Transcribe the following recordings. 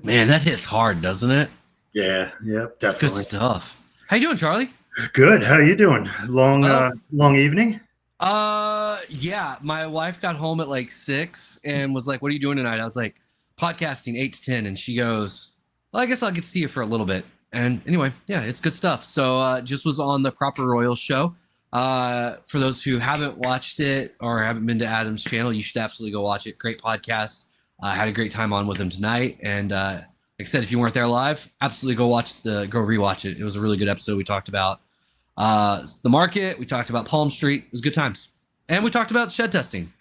Man, that hits hard, doesn't it? Yeah, yep, It's good definitely. stuff. How you doing, Charlie? Good. How you doing? Well, Long evening? yeah, my wife got home at like 6 and was like, "What are you doing tonight?" I was like, "Podcasting 8 to 10," and she goes, "Well, I guess I'll get to see you for a little bit." And anyway, yeah, it's good stuff. So, just was on the Proper Royal show. For those who haven't watched it or haven't been to Adam's channel, you should absolutely go watch it. Great podcast. I had a great time on with him tonight, and like I said, if you weren't there live, absolutely go rewatch it. It was a really good episode. We talked about the market. We talked about Palm Street. It was good times. And we talked about shed testing.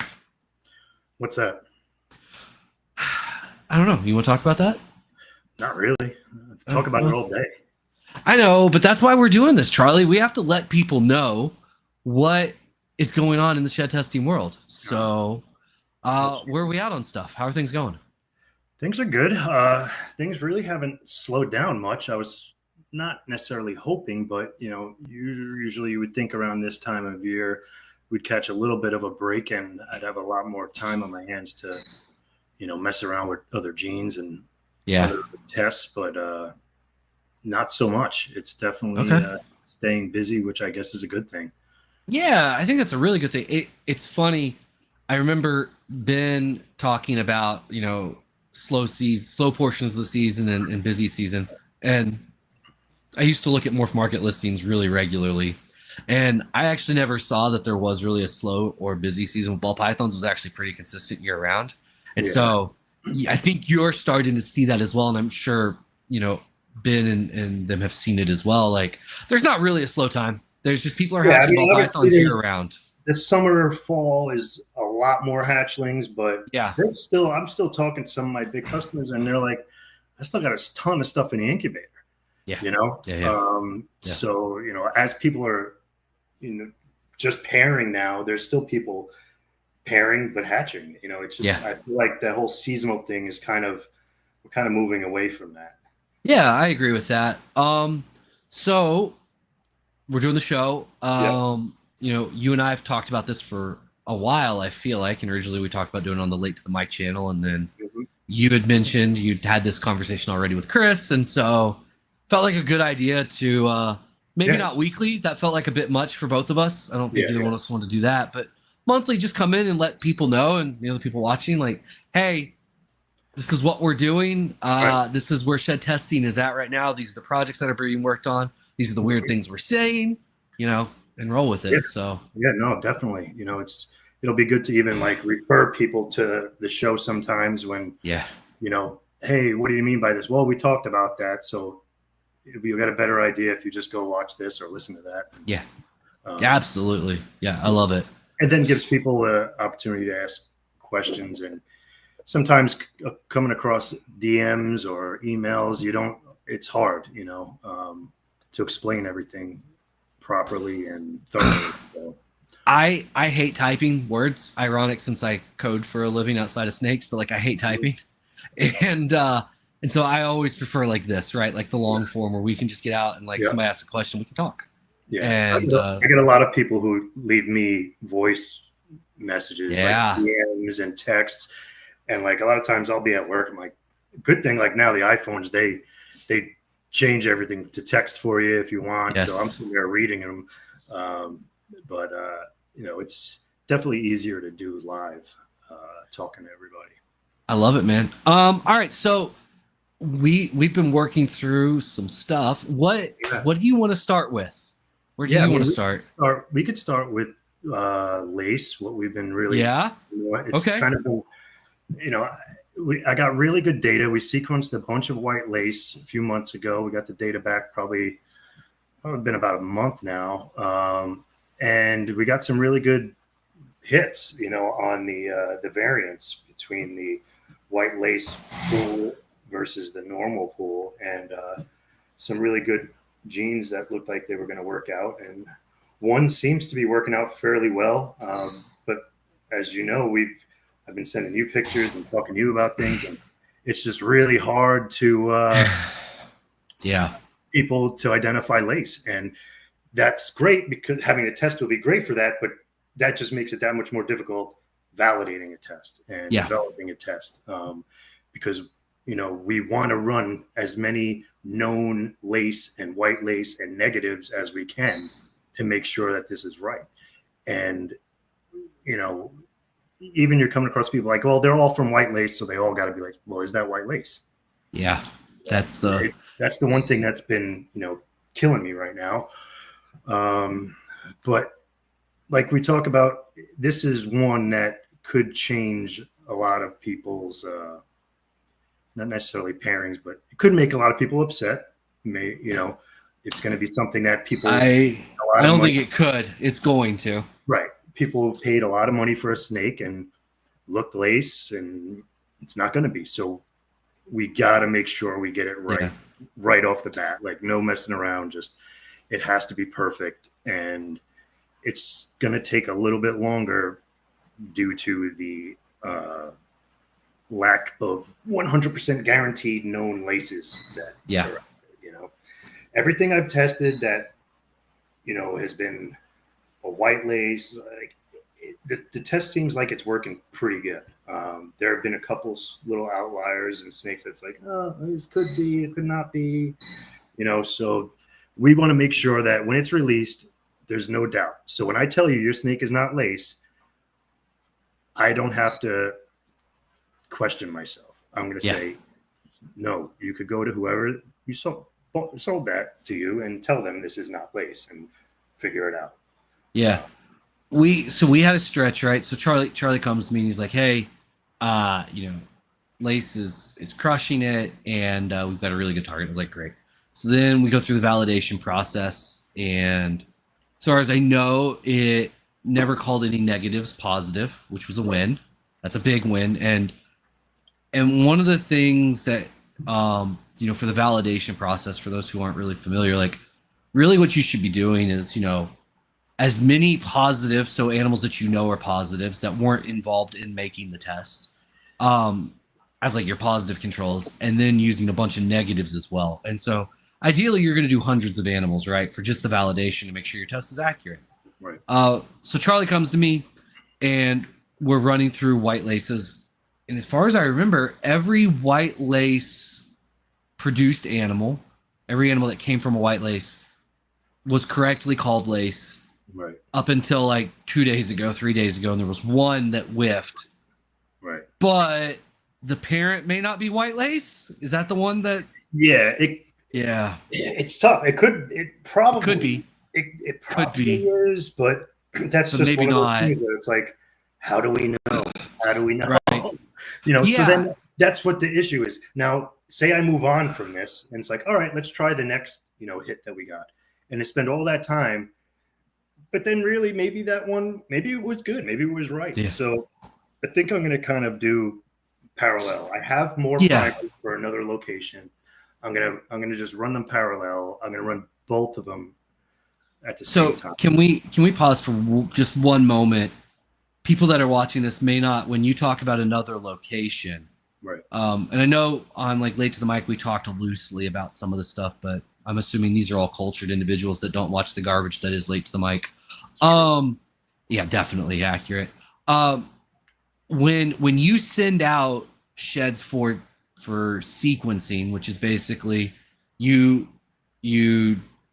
What's that? I don't know. You want to talk about that? Not really. Talk about it Well, all day. I know, but that's why we're doing this, Charlie. We have to let people know what is going on in the shed testing world. So, where are we at on stuff? How are things going? Things are good. Things really haven't slowed down much. I was not necessarily hoping, but usually you would think around this time of year we'd catch a little bit of a break, and I'd have a lot more time on my hands to, mess around with other genes and Yeah. other tests. But not so much. It's definitely Okay. staying busy, which I guess is a good thing. Yeah, I think that's a really good thing. It's funny. I remember Ben talking about, slow portions of the season and busy season. And I used to look at morph market listings really regularly. And I actually never saw that there was really a slow or busy season with ball pythons. It was actually pretty consistent year round. And Yeah. so I think you're starting to see that as well. And I'm sure, Ben and them have seen it as well. Like there's not really a slow time. There's just people are Yeah. I hatching mean, ball obviously, pythons year round. this summer, fall is a lot more hatchlings, but Yeah. I'm still talking to some of my big customers, and they're like, I still got a ton of stuff in the incubator, Yeah. you know? Yeah. Yeah. Yeah. So, as people are, just pairing now, there's still people pairing, but hatching, it's Yeah. just, I feel like the whole seasonal thing is we're kind of moving away from that. Yeah, I agree with that. So we're doing the show. Yep. You and I have talked about this for a while, I feel like, and originally we talked about doing it on the Late to the Mic channel, and then Mhm. you had mentioned you'd had this conversation already with Chris, and so felt like a good idea to maybe Yeah. not weekly. That felt like a bit much for both of us. I don't think Yeah. either Yeah. one of us wanted to do that, but monthly, just come in and let people know, and the people watching, like, hey, this is what we're doing. Right. This is where shed testing is at right now. These are the projects that are being worked on. These are the weird things we're saying, and roll with Yeah. it. So Yeah, no, definitely. It'll be good to even like refer people to the show sometimes when, yeah, hey, what do you mean by this? Well, we talked about that. So you got a better idea if you just go watch this or listen to that. yeah, yeah, Um, absolutely. Yeah, I love it. and then gives people an opportunity to ask questions. And sometimes coming across DMs or emails, it's hard, to explain everything properly and thoroughly. So, I hate typing words. Ironic since I code for a living outside of snakes, but like I hate typing. And so I always prefer like this, right? Like the long form where we can just get out and like yeah. somebody asks a question, we can talk. Yeah, And I get a lot of people who leave me voice messages, like yeah. DMs and texts, and like a lot of times I'll be at work. I'm like, good thing like now the iPhones they change everything to text for you if you want. Yes. So I'm sitting there reading them, but it's definitely easier to do live, talking to everybody. I love it, man. All right, so we've been working through some stuff. What do you want to start with? Where do you want to start? We could start with lace. What we've been really, Yeah. It's Okay. kind of, I got really good data. We sequenced a bunch of white lace a few months ago. We got the data back probably been about a month now, and we got some really good hits, on the variance between the white lace pool versus the normal pool, and some really good genes that looked like they were going to work out. And one seems to be working out fairly well. But as you know, I've been sending you pictures and talking to you about things, and it's just really hard to yeah, people to identify lace. And that's great because having a test will be great for that, but that just makes it that much more difficult validating a test and developing a test, because we want to run as many known lace and white lace and negatives as we can to make sure that this is right. And, even you're coming across people like, well, they're all from white lace, so they all got to be like, well, is that white lace? Yeah, that's the one thing that's been, killing me right now. But like we talk about, this is one that could change a lot of people's, not necessarily pairings, but it could make a lot of people upset. It's going to be something that people. I don't think it could. It's going to. Right. People paid a lot of money for a snake and looked lace, and it's not going to be. So we got to make sure we get it right, right off the bat. Like, no messing around. Just, it has to be perfect. And it's going to take a little bit longer due to the lack of 100% guaranteed known laces that are, everything I've tested that has been a white lace, like the test seems like it's working pretty good. There have been a couple little outliers and snakes that's like, oh, this could be, it could not be, so we want to make sure that when it's released, there's no doubt. So when I tell you your snake is not lace, I don't have to question myself. I'm going to say, no, you could go to whoever you sold that to you and tell them this is not lace and figure it out. Yeah. We had a stretch, right? So Charlie comes to me and he's like, hey, lace is crushing it, and we've got a really good target. I was like, great. So then we go through the validation process, and as far as I know, it never called any negatives positive, which was a win. That's a big win. And one of the things that for the validation process, for those who aren't really familiar, like, really what you should be doing is, as many positives, so animals that are positives that weren't involved in making the tests, as like your positive controls, and then using a bunch of negatives as well. And so ideally you're going to do hundreds of animals, right, for just the validation to make sure your test is accurate. Right. So Charlie comes to me and we're running through white laces. And as far as I remember, every white lace produced animal, every animal that came from a white lace was correctly called lace. Right. Up until like 3 days ago, and there was one that whiffed. Right. But the parent may not be white lace. Is that the one that? Yeah. It's tough. It probably could be. It probably is, but that's so just maybe one of those not. things that it's like, how do we know? How do we know? Right. So then that's what the issue is. Now, say I move on from this and it's like, all right, let's try the next, hit that we got. And I spend all that time, but then really maybe that one, maybe it was good. Maybe it was right. Yeah. So I think I'm going to kind of do parallel. I have more primers for another location. I'm going to just run them parallel. I'm going to run both of them at the same time. Can we pause for just one moment? People that are watching this may not, when you talk about another location, right? And I know on like Late to the Mic, we talked loosely about some of the stuff, but I'm assuming these are all cultured individuals that don't watch the garbage that is Late to the Mic. Yeah, definitely accurate. When you send out sheds for sequencing, which is basically you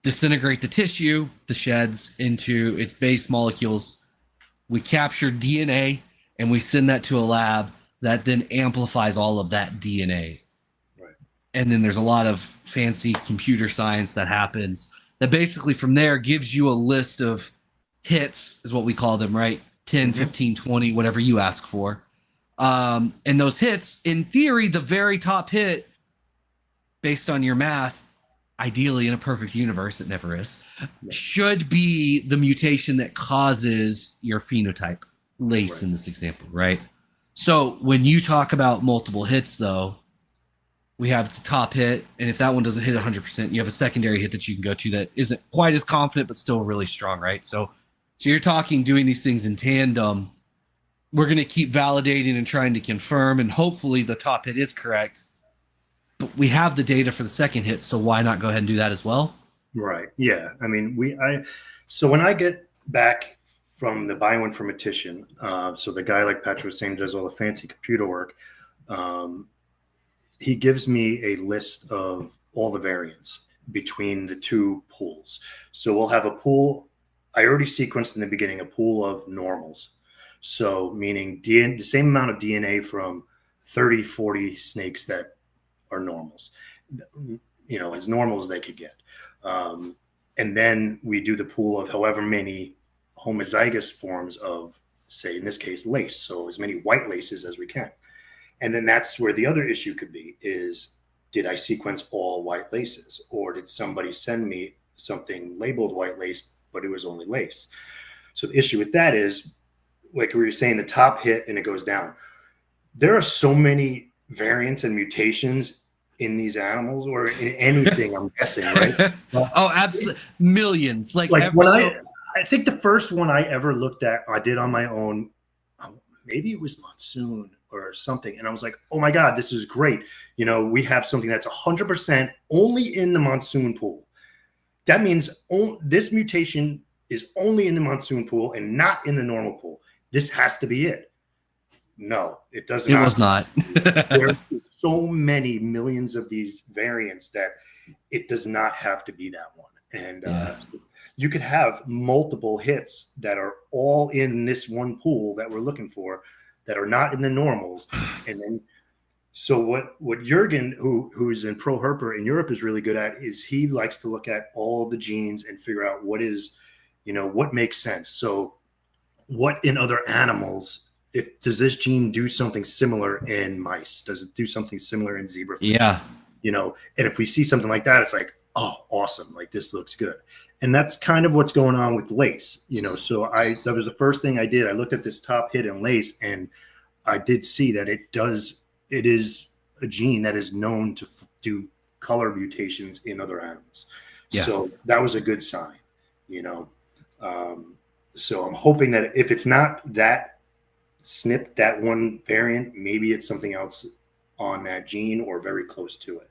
disintegrate the tissue, the sheds, into its base molecules. We capture DNA and we send that to a lab that then amplifies all of that DNA. Right. And then there's a lot of fancy computer science that happens that basically from there gives you a list of hits, is what we call them, right? 10, 15, 20, whatever you ask for. And those hits, in theory, the very top hit, based on your math, ideally in a perfect universe, it never is, should be the mutation that causes your phenotype, lace in this example, right? So when you talk about multiple hits, though, we have the top hit, and if that one doesn't hit 100%, you have a secondary hit that you can go to that isn't quite as confident, but still really strong, right? So you're talking doing these things in tandem. We're going to keep validating and trying to confirm, and hopefully the top hit is correct. But we have the data for the second hit, so why not go ahead and do that as well? Right. Yeah. I mean, so when I get back from the buy one from Matician, so the guy, like Patrick was saying, does all the fancy computer work. he gives me a list of all the variants between the two pools. So we'll have a pool. I already sequenced in the beginning a pool of normals. So meaning the same amount of DNA from 30, 40 snakes that are normals, as normal as they could get. And then we do the pool of however many homozygous forms of, say, in this case, lace. So as many white laces as we can. And then that's where the other issue could be is, did I sequence all white laces, or did somebody send me something labeled white lace, but it was only lace? So the issue with that is, like we were saying, the top hit and it goes down. There are so many variants and mutations in these animals, or in anything, I'm guessing, right? Oh, absolutely. Millions. Like when I think the first one I ever looked at, I did on my own. Maybe it was monsoon or something. And I was like, oh my God, this is great. We have something that's 100% only in the monsoon pool. That means this mutation is only in the monsoon pool and not in the normal pool. This has to be it. No, it doesn't. It was not. There are so many millions of these variants that it does not have to be that one. And you could have multiple hits that are all in this one pool that we're looking for, that are not in the normals. And then, so what Jurgen, who's in Pro Herper in Europe, is really good at is he likes to look at all the genes and figure out what is, what makes sense. So what in other animals, does this gene do something similar in mice? Does it do something similar in zebrafish? Yeah. And if we see something like that, it's like, oh, awesome. Like, this looks good. And that's kind of what's going on with lace, so that was the first thing I did. I looked at this top hit in lace, and I did see that it is a gene that is known to do color mutations in other animals. Yeah. So that was a good sign, so I'm hoping that if it's not that SNP, that one variant, maybe it's something else on that gene or very close to it.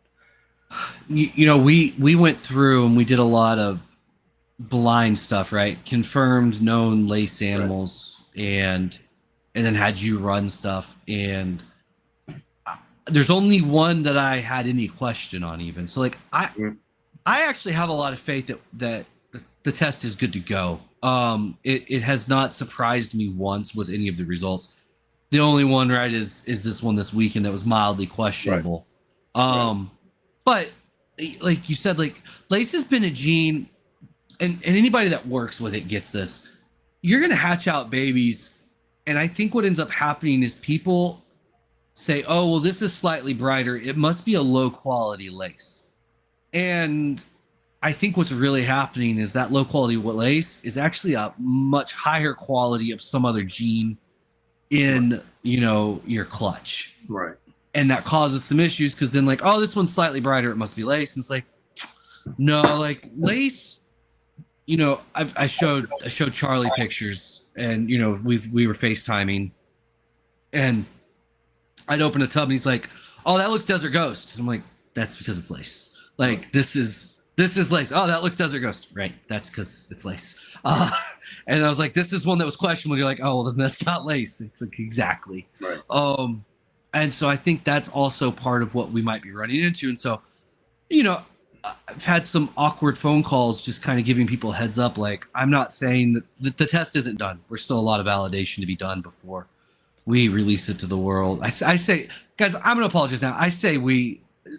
We went through and we did a lot of blind stuff, right? Confirmed known lace animals, right. and then had you run stuff, and there's only one that I had any question on, even. So like I actually have a lot of faith that the test is good to go. It has not surprised me once with any of the results. The only one, right, is this one this weekend that was mildly questionable. Right. But like you said, like lace has been a gene, and anybody that works with it gets this. You're going to hatch out babies, and I think what ends up happening is people say, oh, well, this is slightly brighter. It must be a low quality lace. And I think what's really happening is that low quality lace is actually a much higher quality of some other gene in, your clutch. Right. And that causes some issues, because then like, oh, this one's slightly brighter, it must be lace. And it's like, no, like lace, I showed Charlie pictures, and we were FaceTiming, and I'd open a tub and he's like, oh, that looks Desert Ghost. And I'm like, that's because it's lace. Like this is lace. Oh, that looks Desert Ghost. Right. That's because it's lace. And I was like, this is one that was questionable. You're like, oh, well, then that's not lace. It's like, exactly. Right. And so I think that's also part of what we might be running into. And so, I've had some awkward phone calls, just kind of giving people a heads up. Like, I'm not saying that the test isn't done. There's still a lot of validation to be done before we release it to the world. I say, guys, I'm going to apologize now. I say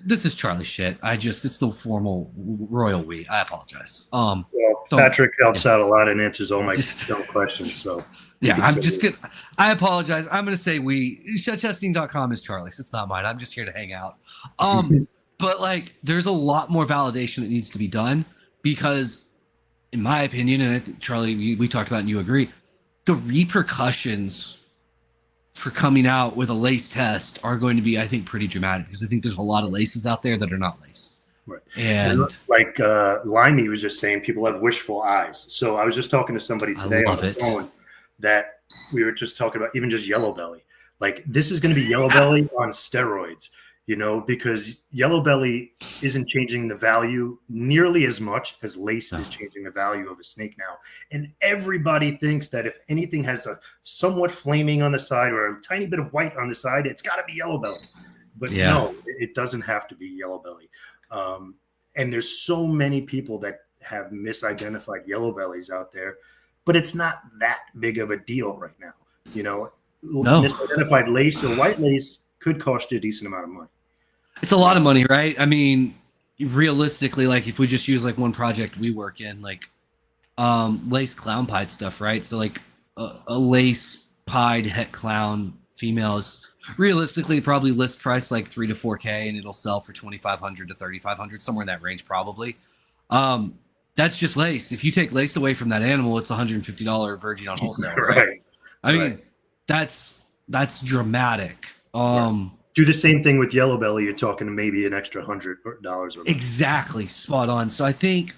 this is Charlie shit. It's the formal royal we. I apologize. Well, Patrick helps out a lot and answers all my dumb questions. So yeah, I'm just gonna. I apologize. I'm gonna say Shedtesting.com is Charlie's. It's not mine. I'm just here to hang out. But like, there's a lot more validation that needs to be done, because, in my opinion, and I think Charlie, we talked about, and you agree, the repercussions for coming out with a lace test are going to be, I think, pretty dramatic, because I think there's a lot of laces out there that are not lace. Right. And like Limey was just saying, people have wishful eyes. So I was just talking to somebody today on the phone that we were just talking about, even just yellow belly. Like, this is going to be yellow belly on steroids, because yellow belly isn't changing the value nearly as much as lace is changing the value of a snake now. And everybody thinks that if anything has a somewhat flaming on the side or a tiny bit of white on the side, it's got to be yellow belly. But no, It doesn't have to be yellow belly. And there's so many people that have misidentified yellow bellies out there, but it's not that big of a deal right now. No. Misidentified lace or white lace could cost you a decent amount of money. It's a lot of money, right? I mean, realistically, like if we just use like one project we work in, like lace clown pied stuff, right? So like a lace pied het clown female is realistically probably list price like 3 to 4K, and it'll sell for 2,500 to 3,500, somewhere in that range probably. That's just lace. If you take lace away from that animal, it's $150 virgin on wholesale, right? I mean, that's dramatic. Do the same thing with yellow belly. You're talking maybe an extra $100. Exactly, spot on. So I think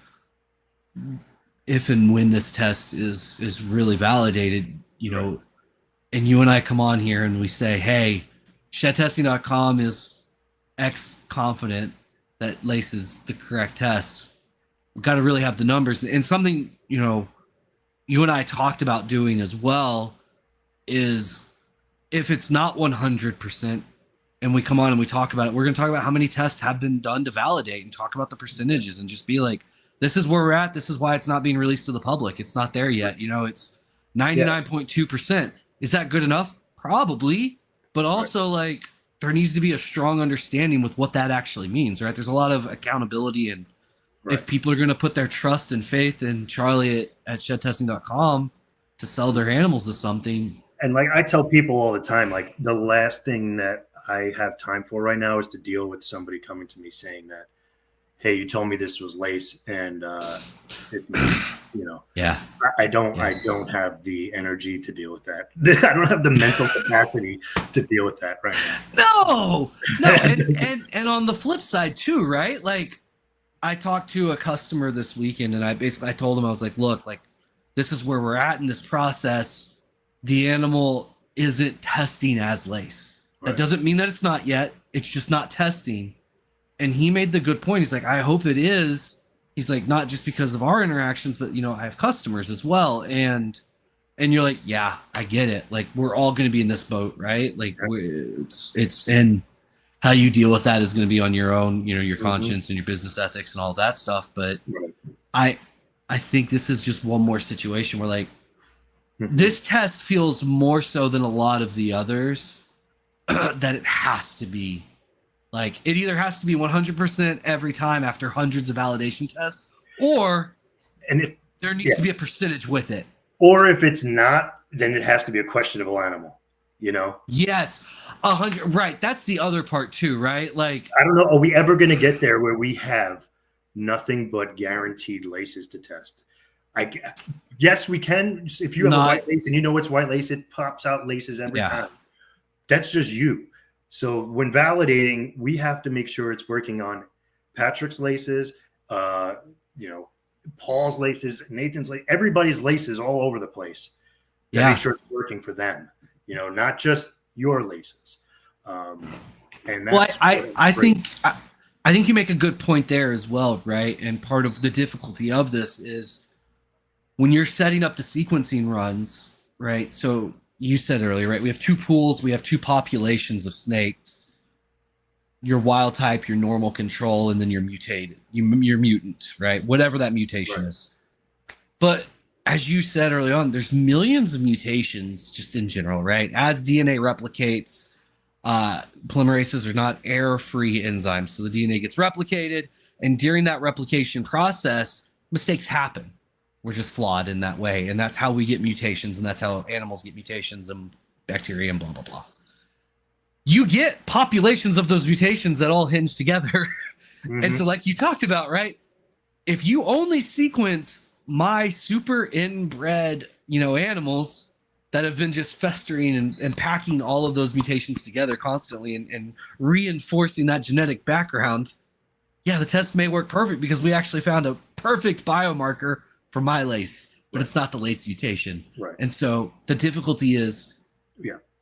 if and when this test is really validated, you know, and you and I come on here and we say, hey, shedtesting.com is X confident that lace is the correct test. We've got to really have the numbers. And something, you know, you and I talked about doing as well is if it's not 100% and we come on and we talk about it, we're going to talk about how many tests have been done to validate and talk about the percentages and just be like, this is where we're at. This is why it's not being released to the public. It's not there yet. You know, it's 99.2%. Is that good enough? Probably. But also like there needs to be a strong understanding with what that actually means, right? There's a lot of accountability, and if people are going to put their trust and faith in Charlie at shedtesting.com to sell their animals as something. And like I tell people all the time, like the last thing that I have time for right now is to deal with somebody coming to me saying that, hey, you told me this was lace, and you know, I don't have the energy to deal with that. I don't have the mental capacity to deal with that right now. No, and on the flip side too, right? Like I talked to a customer this weekend, and I told him, I was like, look, like this is where we're at in this process. The animal isn't testing as lace. That doesn't mean that it's not yet. It's just not testing. And he made the good point. He's like, I hope it is. He's like, not just because of our interactions, but you know, I have customers as well. And you're like, yeah, I get it. Like we're all going to be in this boat, right? Like it's and how you deal with that is going to be on your own, you know, your conscience and your business ethics and all that stuff. But I think this is just one more situation where like this test feels more so than a lot of the others that it has to be. Like it either has to be 100% every time after hundreds of validation tests, or if there needs to be a percentage with it. Or if it's not, then it has to be a questionable animal, you know? Yes, 100. Right. That's the other part too, right? Like, I don't know. Are we ever going to get there where we have nothing but guaranteed laces to test? Yes, we can. If you have a white lace and you know it's white lace, it pops out laces every time. That's just you. So when validating, we have to make sure it's working on Patrick's laces, you know, Paul's laces, Nathan's lace, everybody's laces all over the place. Make sure it's working for them, you know, not just your laces. And that's I think you make a good point there as well, right? And part of the difficulty of this is when you're setting up the sequencing runs, right? So you said earlier, right? We have two pools. We have two populations of snakes. Your wild type, your normal control, and then your mutated, your mutant, right? Whatever that mutation is. But as you said early on, there's millions of mutations just in general, right? As DNA replicates, polymerases are not error-free enzymes. So the DNA gets replicated, and during that replication process, mistakes happen. We're just flawed in that way. And that's how we get mutations. And that's how animals get mutations and bacteria and blah, blah, blah. You get populations of those mutations that all hinge together. And so like you talked about, right? If you only sequence my super inbred, you know, animals that have been just festering and packing all of those mutations together constantly and reinforcing that genetic background, the test may work perfect because we actually found a perfect biomarker for my lace, but it's not the lace mutation. And so the difficulty is,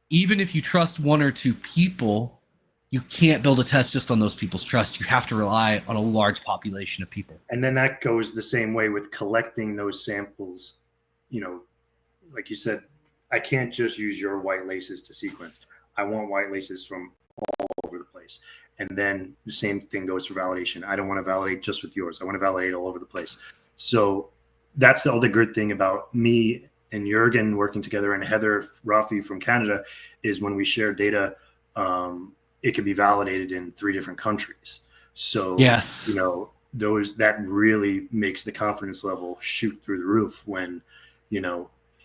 even if you trust one or two people, you can't build a test just on those people's trust. You have to rely on a large population of people. And then that goes the same way with collecting those samples. You know, like you said, I can't just use your white laces to sequence. I want white laces from all over the place. And then the same thing goes for validation. I don't want to validate just with yours. I want to validate all over the place. So that's the other good thing about me and Jurgen working together, and Heather Rafi from Canada, is when we share data, it can be validated in 3 different countries. So, yes, that really makes the confidence level shoot through the roof when,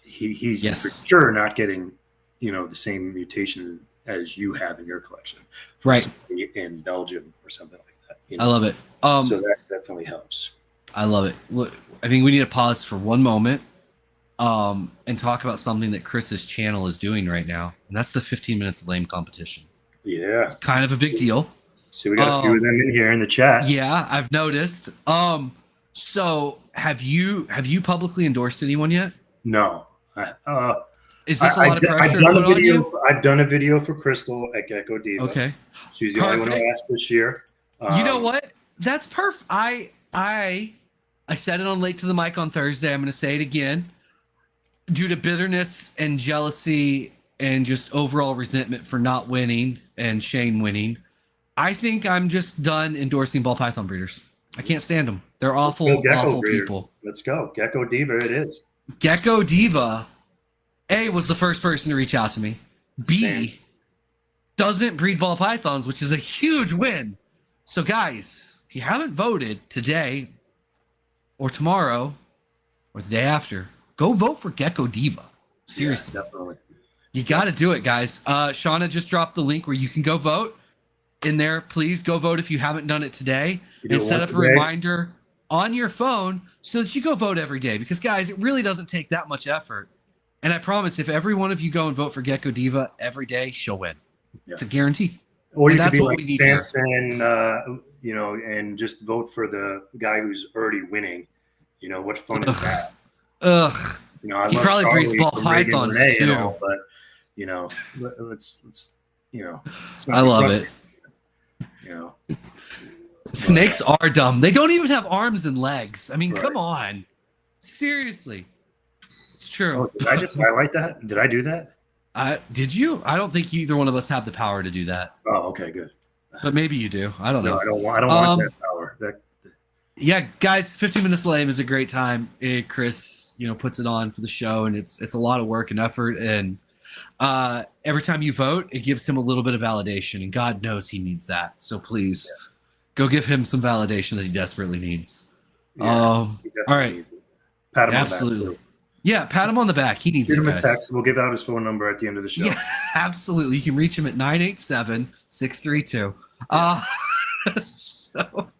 he's for sure not getting, the same mutation as you have in your collection, right, in Belgium or something like that. I love it. So that definitely helps. I love it. Look, I think we need to pause for one moment and talk about something that Chris's channel is doing right now, and that's the 15 minutes lame competition. Yeah, it's kind of a big deal. So we got a few of them in here in the chat. Yeah, I've noticed. So have you publicly endorsed anyone yet? No. Is this a lot of pressure to put on you? I've done a video for Crystal at Gecko Diva. Okay. She's the only one who asked this year. You know what? That's perfect. I said it on Late to the Mic on Thursday. I'm going to say it again. Due to bitterness and jealousy and just overall resentment for not winning and Shane winning, I think I'm just done endorsing ball python breeders. I can't stand them. They're awful people. Let's go. Gecko Diva it is. Gecko Diva, A, was the first person to reach out to me. B, doesn't breed ball pythons, which is a huge win. So guys, if you haven't voted today or tomorrow or the day after, go vote for Gecko Diva. Seriously. Yeah, definitely. You got to do it, guys. Shauna just dropped the link where you can go vote. In there, please go vote if you haven't done it today, and set up a reminder on your phone so that you go vote every day. Because guys, it really doesn't take that much effort. And I promise, if every one of you go and vote for Gecko Diva every day, she'll win. Yeah. It's a guarantee. Or you could be like Samson, and just vote for the guy who's already winning. What fun is that? Ugh. I he probably breeds ball pythons too. But let's I love it. Snakes are dumb. They don't even have arms and legs. I mean, come on. Seriously. It's true. Oh, did I just highlight that? Did I do that? Did you? I don't think either one of us have the power to do that. Oh, okay, good. But maybe you do. I don't know. I don't want that power. Yeah, guys, 15 Minutes Lame is a great time. Chris, puts it on for the show, and it's a lot of work and effort. And every time you vote, it gives him a little bit of validation, and God knows he needs that. So please go give him some validation that he desperately needs. All right. Pat him absolutely. On the back, yeah, pat him on the back. He needs it, guys. Text. We'll give out his phone number at the end of the show. Yeah, absolutely. You can reach him at 987-632. So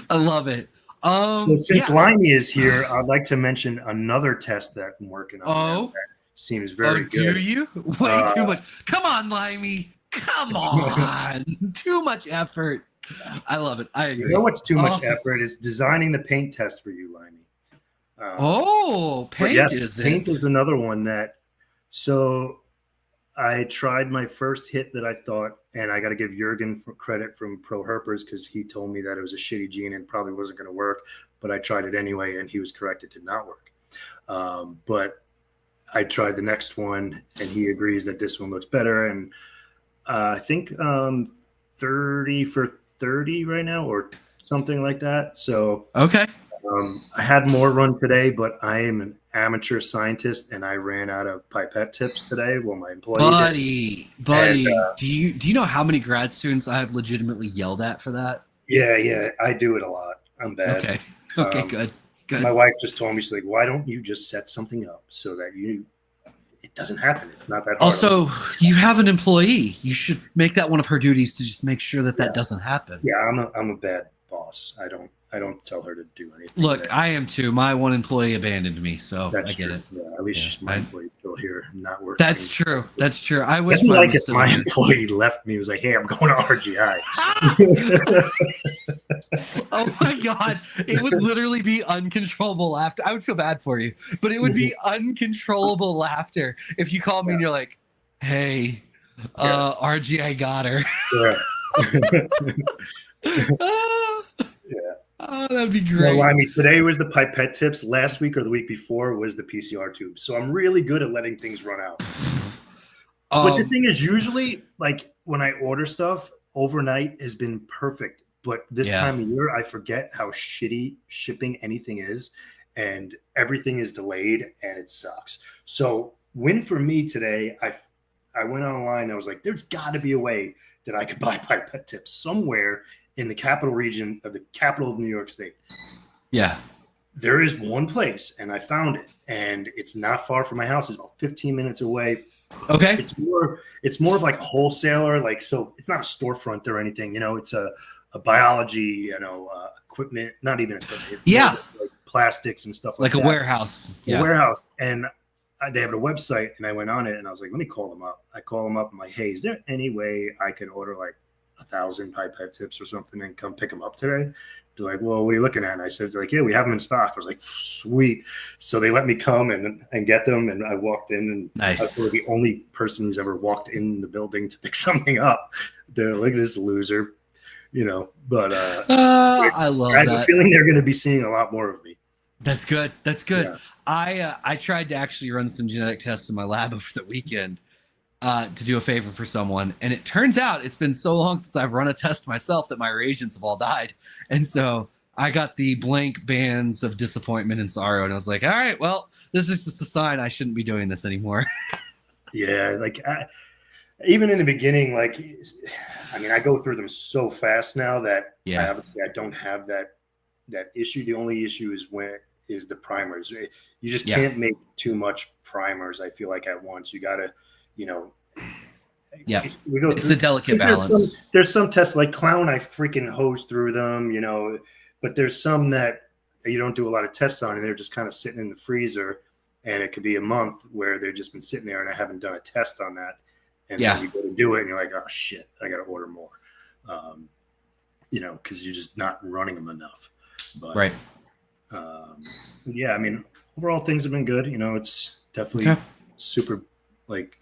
I love it. So since Limey is here, I'd like to mention another test that I'm working on. That seems very good. Do you? Way too much. Come on, Limey. Come on. Too much effort. I love it. I agree. You know what's too much effort is designing the paint test for you, Limey. Paint is paint is another one that. So I tried my first hit that I thought, and I got to give Jurgen credit from Pro Herpers because he told me that it was a shitty gene and probably wasn't going to work, but I tried it anyway, and he was correct. It did not work. But I tried the next one, and he agrees that this one looks better. And I think 30 for 30 right now or something like that. So okay. I had more run today, but I am an amateur scientist, and I ran out of pipette tips today. Well, my employee buddy, and, do you know how many grad students I have legitimately yelled at for that? Yeah, I do it a lot. I'm bad. Okay, good. My wife just told me, she's like, "Why don't you just set something up so that it doesn't happen? It's not that hard." Also, you have an employee. You should make that one of her duties to just make sure that doesn't happen. Yeah, I'm a bad boss. I don't tell her to do anything. Look, I am too. My one employee abandoned me, so I get it. Yeah, at least my employee's still here, not working. That's true. That's true. I wish my employee left me. He was like, "Hey, I'm going to RGI." Oh my God! It would literally be uncontrollable laughter. I would feel bad for you, but it would be uncontrollable laughter if you called me and you're like, "Hey, RGI got her." Oh, that'd be great. Well, I mean, today was the pipette tips. Last week or the week before was the PCR tube. So I'm really good at letting things run out. But the thing is, usually, like when I order stuff, overnight has been perfect. But this Yeah. time of year, I forget how shitty shipping anything is, and everything is delayed, and it sucks. So win for me today. I went online. I was like, there's got to be a way that I could buy pipette tips somewhere in the capital region of the capital of New York State. Yeah. There is one place, and I found it, and it's not far from my house. It's about 15 minutes away. Okay. It's more of like a wholesaler, like, so it's not a storefront or anything. It's a biology, equipment, not even equipment. Yeah. Like plastics and stuff like a that. warehouse. A warehouse. And they have a website, and I went on it, and I was like, let me call them up. I call them up. I'm like, hey, is there any way I could order like 1,000 pipette tips or something and come pick them up today? They're like, well, what are you looking at? And I said, like, yeah, we have them in stock. I was like, sweet. So they let me come and get them. And I walked in, and nice. I was the only person who's ever walked in the building to pick something up. They're like, this loser, but I love that. I have a feeling they're going to be seeing a lot more of me. That's good. That's good. Yeah. I tried to actually run some genetic tests in my lab over the weekend to do a favor for someone. And it turns out it's been so long since I've run a test myself that my reagents have all died. And so I got the blank bands of disappointment and sorrow. And I was like, all right, well, this is just a sign I shouldn't be doing this anymore. Yeah. Like even in the beginning, like, I mean, I go through them so fast now that I don't have that issue. The only issue is the primers. You just can't make too much primers, I feel like, at once. You got to, it's a delicate balance. There's some tests like clown, I freaking hose through them, but there's some that you don't do a lot of tests on, and they're just kind of sitting in the freezer, and it could be a month where they've just been sitting there, and I haven't done a test on that. And then you go to do it, and you're like, oh shit, I got to order more, because you're just not running them enough. But, right. Yeah, I mean, overall things have been good. It's definitely super like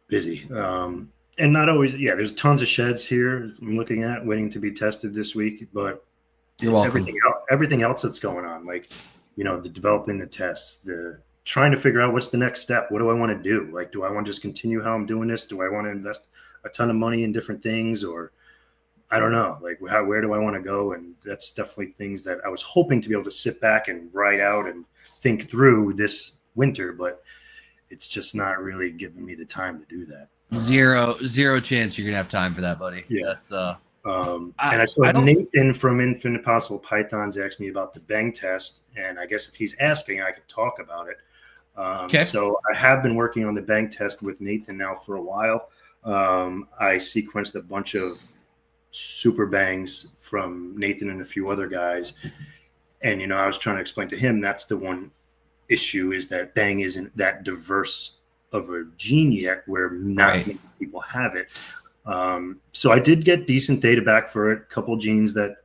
busy. And not always, there's tons of sheds here I'm looking at waiting to be tested this week, but you're welcome. Everything else that's going on, like, the developing the tests, the trying to figure out what's the next step. What do I want to do? Like, do I want to just continue how I'm doing this? Do I want to invest a ton of money in different things, or I don't know, like, where do I want to go? And that's definitely things that I was hoping to be able to sit back and write out and think through this winter, but it's just not really giving me the time to do that. Zero chance you're gonna have time for that, buddy. Yeah. That's and I saw Nathan from Infinite Possible Pythons asked me about the bang test, and I guess if he's asking, I could talk about it. So I have been working on the bang test with Nathan now for a while. I sequenced a bunch of super bangs from Nathan and a few other guys, and I was trying to explain to him that's the one issue, is that bang isn't that diverse of a gene yet, where not many people have it. So I did get decent data back for it, a couple genes that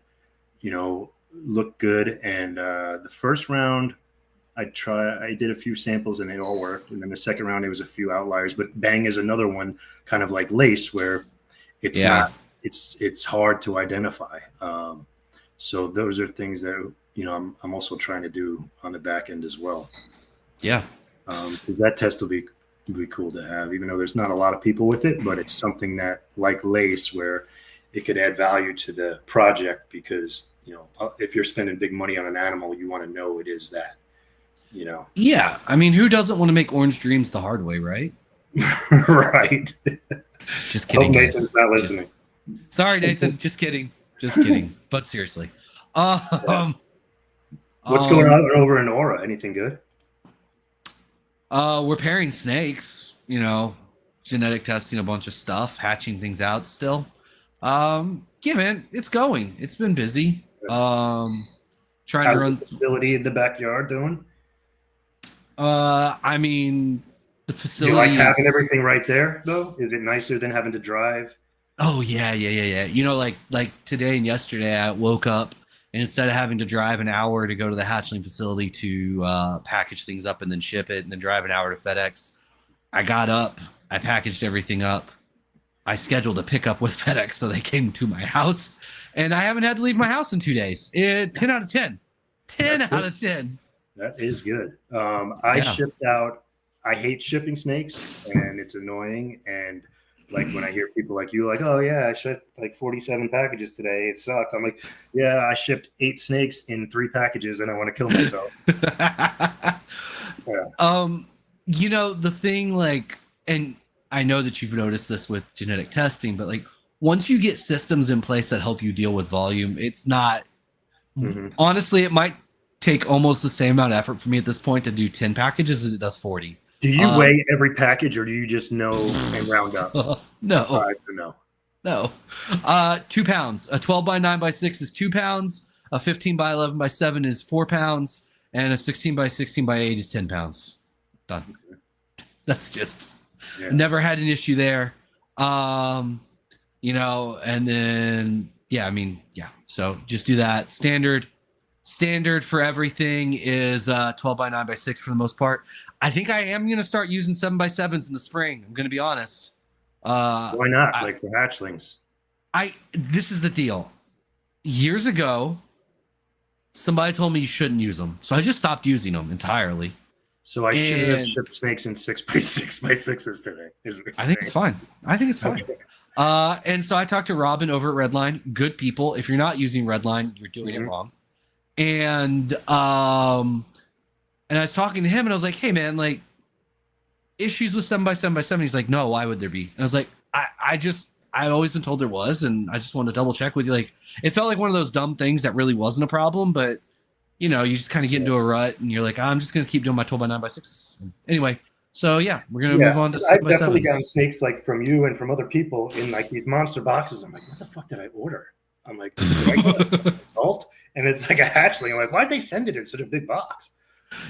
look good, and the first round I did a few samples and it all worked, and then the second round it was a few outliers, but bang is another one, kind of like lace, where it's not, it's hard to identify. So those are things that I'm also trying to do on the back end as well. Yeah. Because that test will be cool to have, even though there's not a lot of people with it, but it's something that, like lace, where it could add value to the project, because if you're spending big money on an animal, you want to know it is that. Yeah, I mean, who doesn't want to make orange dreams the hard way, right? Right. Just kidding, guys. Nathan's not listening. Sorry, Nathan. Just kidding. But seriously. What's going on over in Aura? Anything good? We're pairing snakes, genetic testing a bunch of stuff, hatching things out still. Yeah, man, it's going. It's been busy. Trying to run the facility in the backyard doing? I mean, the facility. You like having everything right there, though? Is it nicer than having to drive? Oh yeah. Like today and yesterday, I woke up, and instead of having to drive an hour to go to the hatchling facility to package things up and then ship it, and then drive an hour to FedEx, I got up, I packaged everything up, I scheduled a pickup with FedEx, so they came to my house, and I haven't had to leave my house in 2 days. 10 out of 10. 10 out of 10. That is good. I shipped out. I hate shipping snakes, and it's annoying. And Like when I hear people like you, like, oh yeah, I shipped like 47 packages today. It sucked. I'm like, yeah, I shipped 8 snakes in 3 packages, and I want to kill myself. Yeah. The thing, like, and I know that you've noticed this with genetic testing, but like once you get systems in place that help you deal with volume, it's not honestly, it might take almost the same amount of effort for me at this point to do 10 packages as it does 40. Do you weigh every package, or do you just know and round up? No. So no. No. 2 pounds. A 12 by 9 by 6 is 2 pounds. A 15 by 11 by 7 is 4 pounds. And a 16 by 16 by 8 is 10 pounds. Done. That's just never had an issue there. And then so just do that. Standard for everything is 12 by 9 by 6 for the most part. I think I am going to start using 7 by 7s in the spring. I'm going to be honest. Why not? Like for hatchlings. This is the deal. Years ago, somebody told me you shouldn't use them, so I just stopped using them entirely. So I should have shipped snakes in 6 by 6 by 6s today. I think it's fine. Okay. And so I talked to Robin over at Redline. Good people. If you're not using Redline, you're doing it wrong. And I was talking to him, and I was like, "Hey, man, like issues with 7 by 7 by 7." He's like, "No, why would there be?" And I was like, I've always been told there was, and I just wanted to double check with you. Like, it felt like one of those dumb things that really wasn't a problem, but you just kind of get into a rut, and you're like, I'm just gonna keep doing my 12 by 9 by 6s. Anyway, so yeah, we're gonna move on to 7 by 7s. I've definitely gotten snakes like from you and from other people in like these monster boxes. I'm like, what the fuck did I order? I'm like, did I get an adult? And it's like a hatchling. I'm like, why'd they send it in such a big box?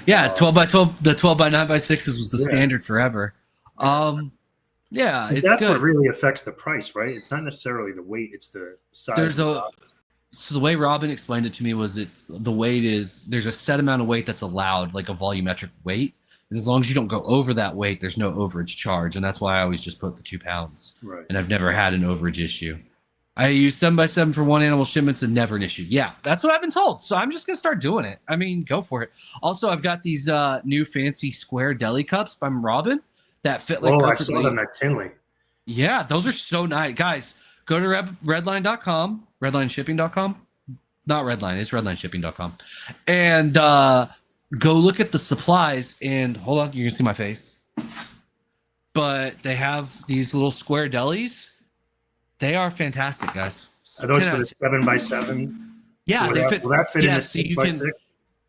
Yeah, 12 by 12. The 12 by 9 by 6s was the standard forever. It's that's good. What really affects the price, right? It's not necessarily the weight; it's the size. So the way Robin explained it to me was the weight is there's a set amount of weight that's allowed, like a volumetric weight, and as long as you don't go over that weight, there's no overage charge, and that's why I always just put the 2 pounds. Right. And I've never had an overage issue. I use 7 by 7 for one animal shipments and never an issue. Yeah, that's what I've been told. So I'm just gonna start doing it. I mean, go for it. Also, I've got these new fancy square deli cups by Robin that fit like perfectly. I saw them at Tinley. Yeah, those are so nice. Guys, go to redline.com, redlineshipping.com. Not Redline, it's redlineshipping.com. And go look at the supplies. And hold on, you're going to see my face. But they have these little square delis. They are fantastic, guys. Are those for the 7 by 7? Yeah, they fit. Will that fit in a 6 by 6?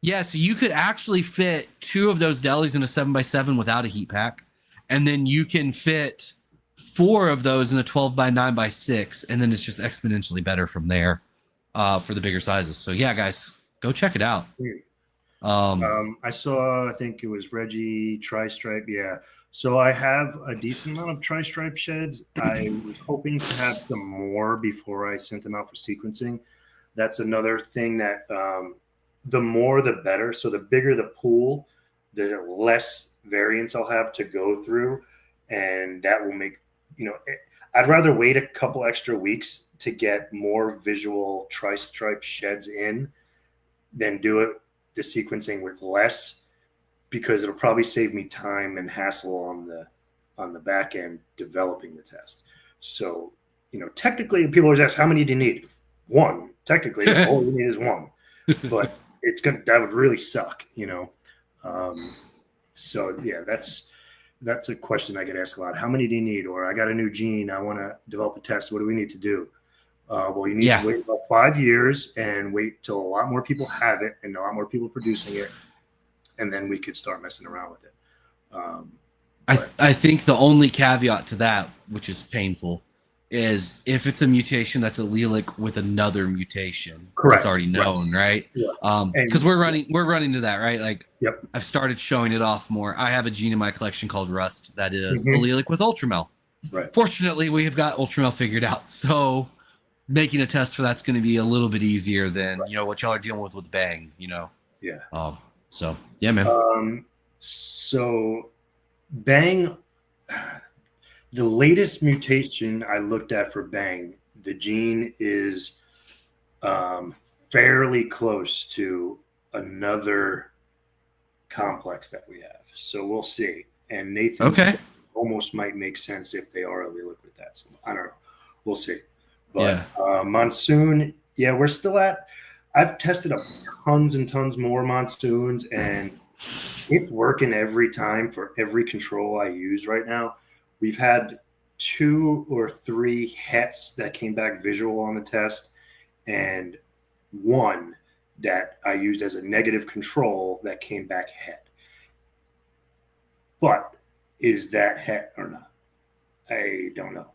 Yeah, so you could actually fit 2 of those delis in a 7 by 7 without a heat pack. And then you can fit 4 of those in a 12 by 9 by 6. And then it's just exponentially better from there for the bigger sizes. So yeah, guys, go check it out. I saw, I think it was Reggie Tri-Stripe. Yeah. So I have a decent amount of Tri-Stripe sheds. I was hoping to have some more before I sent them out for sequencing. That's another thing that the more the better. So the bigger the pool, the less variants I'll have to go through. And that will make, I'd rather wait a couple extra weeks to get more visual Tri-Stripe sheds in than do it the sequencing with less, because it'll probably save me time and hassle on the back end developing the test. So, technically people always ask, how many do you need? 1. Technically, all you need is 1. But that would really suck, So yeah, that's a question I get asked a lot. How many do you need? Or I got a new gene, I want to develop a test. What do we need to do? Well, you need to wait about 5 years and wait till a lot more people have it and a lot more people producing it, and then we could start messing around with it. I think the only caveat to that, which is painful, is if it's a mutation that's allelic with another mutation that's already known, right? Yeah. Because we're running to that, right? Like, yep. I've started showing it off more. I have a gene in my collection called Rust that is allelic with Ultramel. Right. Fortunately, we have got Ultramel figured out, so making a test for that's going to be a little bit easier than what y'all are dealing with Bang. Yeah. So yeah, man. So Bang. The latest mutation I looked at for Bang, the gene is fairly close to another complex that we have. So we'll see. And almost might make sense if they are allelic with that. So I don't know. We'll see. Yeah. But monsoon, yeah, we're still at. I've tested up tons and tons more monsoons, and it's working every time for every control I use right now. We've had 2 or 3 hets that came back visual on the test, and 1 that I used as a negative control that came back het. But is that het or not? I don't know.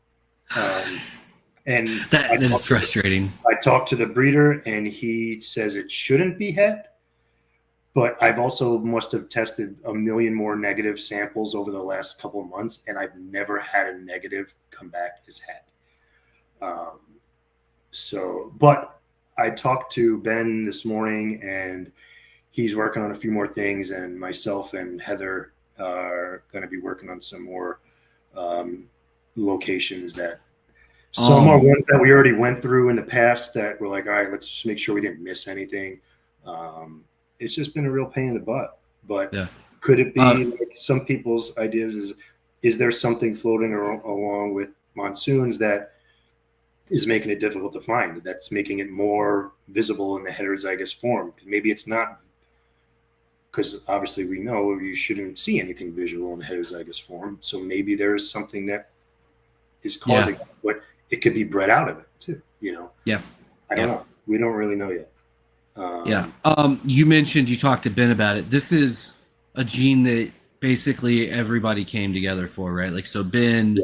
And that is frustrating. I talked to the breeder, and he says it shouldn't be het. But I've also must have tested a million more negative samples over the last couple of months, and I've never had a negative come back as het. But I talked to Ben this morning, and he's working on a few more things, and myself and Heather are going to be working on some more locations that some are ones that we already went through in the past that we're like, all right, let's just make sure we didn't miss anything. It's just been a real pain in the butt. But could it be like some people's ideas is there something floating along with monsoons that is making it difficult to find, that's making it more visible in the heterozygous form? Maybe it's not, because obviously we know you shouldn't see anything visual in the heterozygous form. So maybe there's something that is causing it, but it could be bred out of it too, you know? Yeah. I don't know. We don't really know yet. You mentioned you talked to Ben about it. This is a gene that basically everybody came together for, right? Like, so Ben,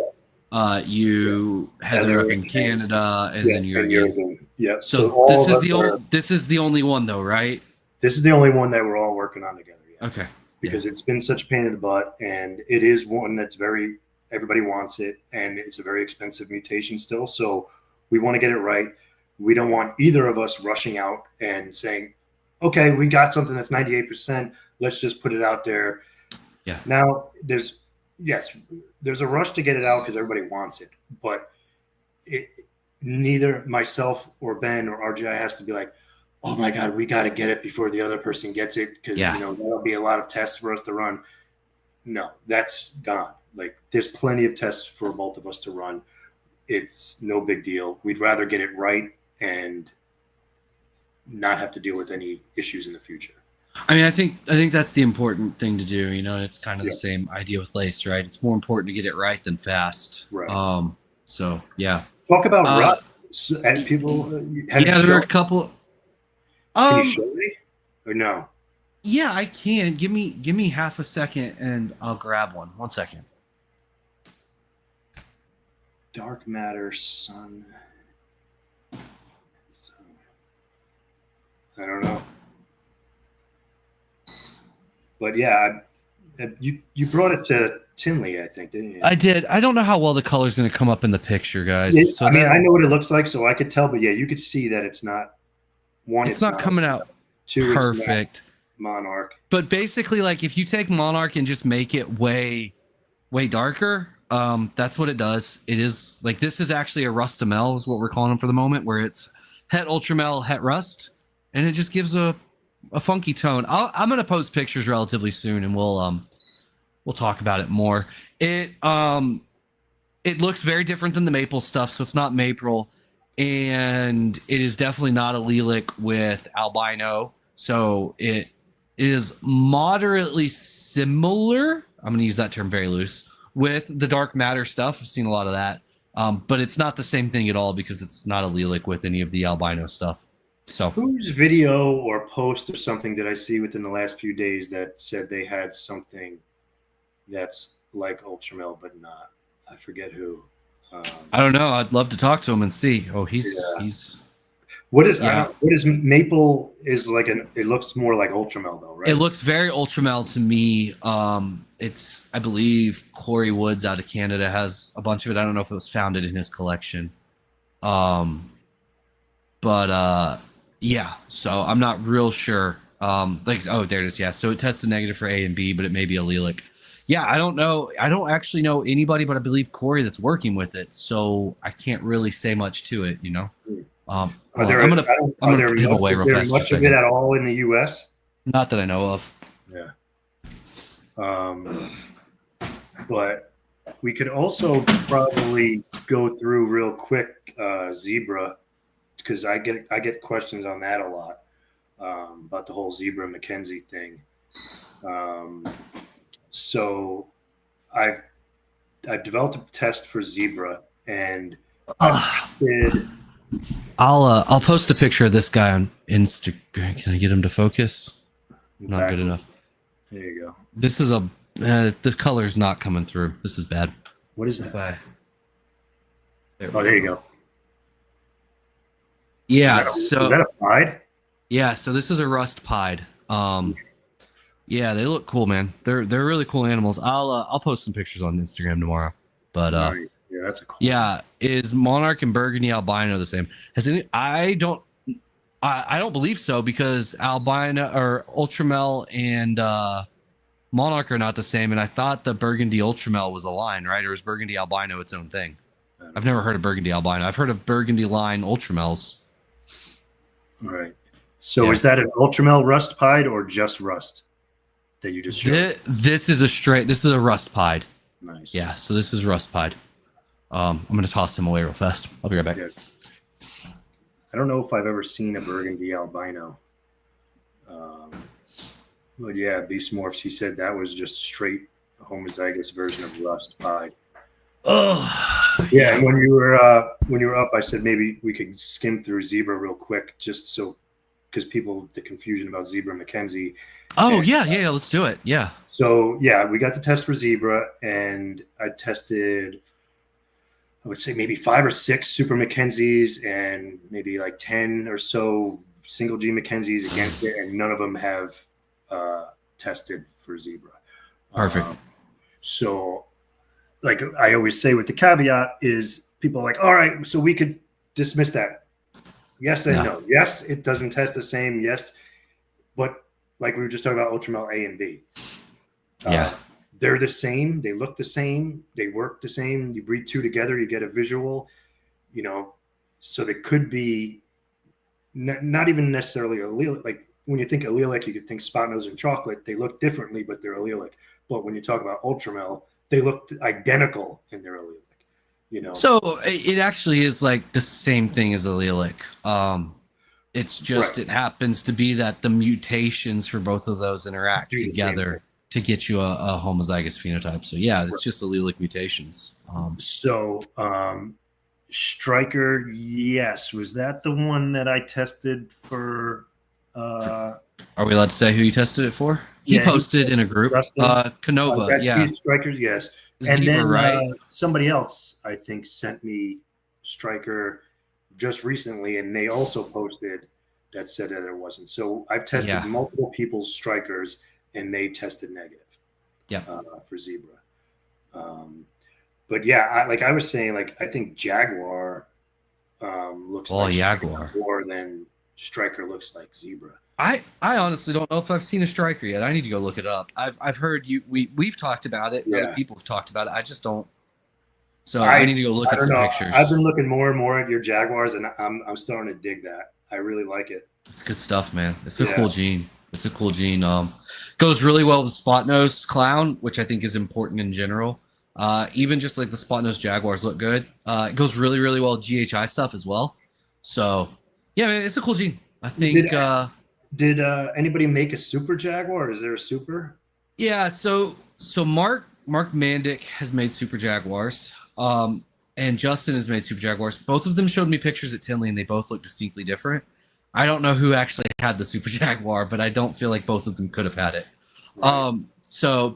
you, Heather up in Canada, and then you're. Yeah. So this is the only one though, right? This is the only one that we're all working on together. Yeah. Okay. Because it's been such a pain in the butt, and it is one that's everybody wants it, and it's a very expensive mutation still. So we want to get it right. We don't want either of us rushing out and saying, okay, we got something that's 98%. Let's just put it out there. Yeah. Now there's a rush to get it out because everybody wants it, but neither myself or Ben or RGI has to be like, oh my God, we got to get it before the other person gets it, because that'll be a lot of tests for us to run. No, that's gone. Like, there's plenty of tests for both of us to run. It's no big deal. We'd rather get it right and not have to deal with any issues in the future. I mean, I think that's the important thing to do. You know, it's kind of the same idea with lace, right? It's more important to get it right than fast. Right. So yeah. Talk about rust. And people. There are a couple. Can you show me or no? Yeah, I can. Give me half a second, and I'll grab one. 1 second. Dark matter, sun. I don't know. But yeah, you brought it to Tinley, I think, didn't you? I did. I don't know how well the color's going to come up in the picture, guys. I mean, I know what it looks like, so I could tell. But yeah, you could see that it's not one. It's not coming out perfect. Monarch. But basically, like, if you take Monarch and just make it way darker, that's what it does. It is like, this is actually a Rustamel is what we're calling them for the moment, where it's Het Ultramel, Het Rust, and it just gives a funky tone. I'm gonna post pictures relatively soon, and we'll talk about it more. It looks very different than the maple stuff, so it's not maple, and it is definitely not allelic with albino, so it is moderately similar. I'm gonna use that term very loose with the dark matter stuff. I've seen a lot of that, but it's not the same thing at all because it's not allelic with any of the albino stuff. So, whose video or post or something did I see within the last few days that said they had something that's like Ultramel but not? I forget who. I don't know. I'd love to talk to him and see. Oh, he's what is maple is like it looks more like Ultramel though, right? It looks very Ultramel to me. It's, I believe, Corey Woods out of Canada has a bunch of it. I don't know if it was founded in his collection. Yeah, so I'm not real sure. There it is. Yeah, so it tested negative for A and B, but it may be allelic. Yeah, I don't know. I don't actually know anybody, but I believe Corey that's working with it. So I can't really say much to it, you know. I'm gonna give away real fast. Much of it at all in the U.S.? Not that I know of. Yeah. But We could also probably go through real quick zebra, because I get questions on that a lot, about the whole zebra Mackenzie thing. So I've I've developed a test for zebra, and I've tested. I'll post a picture of this guy on Instagram. Can I get him to focus? Not good enough. There you go. This is the color's not coming through. This is bad. What is that? Bye. There you go. Yeah. Is that a pied? Yeah. So this is a rust pied. Yeah, they look cool, man. They're really cool animals. I'll post some pictures on Instagram tomorrow. But nice. Yeah, that's a cool. Yeah, is Monarch and Burgundy albino the same? I don't believe so, because albino or ultramel and Monarch are not the same, and I thought the Burgundy ultramel was a line, right? Or is Burgundy albino its own thing? I've never heard of Burgundy albino. I've heard of Burgundy line ultramels. Right. So is that an ultramel rust pied or just rust that you just showed? This is a rust pied. Nice. Yeah, so this is rust pied. I'm gonna toss him away real fast. I'll be right back. Yeah. I don't know if I've ever seen a Burgundy albino. But yeah, Beast Morphs, he said that was just straight homozygous version of rust pied. Oh yeah. And when you were up, I said maybe we could skim through zebra real quick, just so, because the confusion about zebra Mackenzie. Oh, yeah, let's do it. Yeah. So yeah, we got the test for zebra, and I tested, I would say maybe 5 or 6 super Mackenzies and maybe like 10 or so single G Mackenzies against it, and none of them have tested for zebra. Perfect. So like I always say with the caveat is, people are like, all right, so we could dismiss that. Yes and no. Yes, it doesn't test the same. Yes. But like we were just talking about ultramel A and B. They're the same. They look the same. They work the same. You breed 2 together, you get a visual, so they could be not even necessarily allelic. Like when you think allelic, you could think spot nose and chocolate. They look differently, but they're allelic. But when you talk about ultramel, they look identical in their allelic. So it actually is like the same thing as allelic. It's just It happens to be that the mutations for both of those interact together to get you a homozygous phenotype. So yeah, it's just allelic mutations. Striker, yes. Was that the one that I tested for? Are we allowed to say who you tested it for? He posted in a group. Canova, yeah. Strikers, yes. Zebra, and then right? Somebody else, I think, sent me Striker just recently, and they also posted that said that it wasn't. So I've tested multiple people's Strikers, and they tested negative. Yeah. For zebra. But yeah, like I was saying, like I think Jaguar looks like Jaguar more than Striker looks like zebra. I honestly don't know if I've seen a Striker yet. I need to go look it up. I've heard we've talked about it. Other people have talked about it. I just don't. So I need to go look at some pictures. I've been looking more and more at your Jaguars, and I'm starting to dig that. I really like it. It's good stuff, man. It's a cool gene. It's a cool gene. Goes really well with spot nose clown, which I think is important in general. Even just like the spot nose Jaguars look good. It goes really, really well with GHI stuff as well. So yeah, man, it's a cool gene. I think. Did anybody make a super Jaguar? Is there a super? Yeah, so Mark Mandic has made super Jaguars, and Justin has made super Jaguars. Both of them showed me pictures at Tinley, and they both look distinctly different. I don't know who actually had the super Jaguar, but I don't feel like both of them could have had it. Right.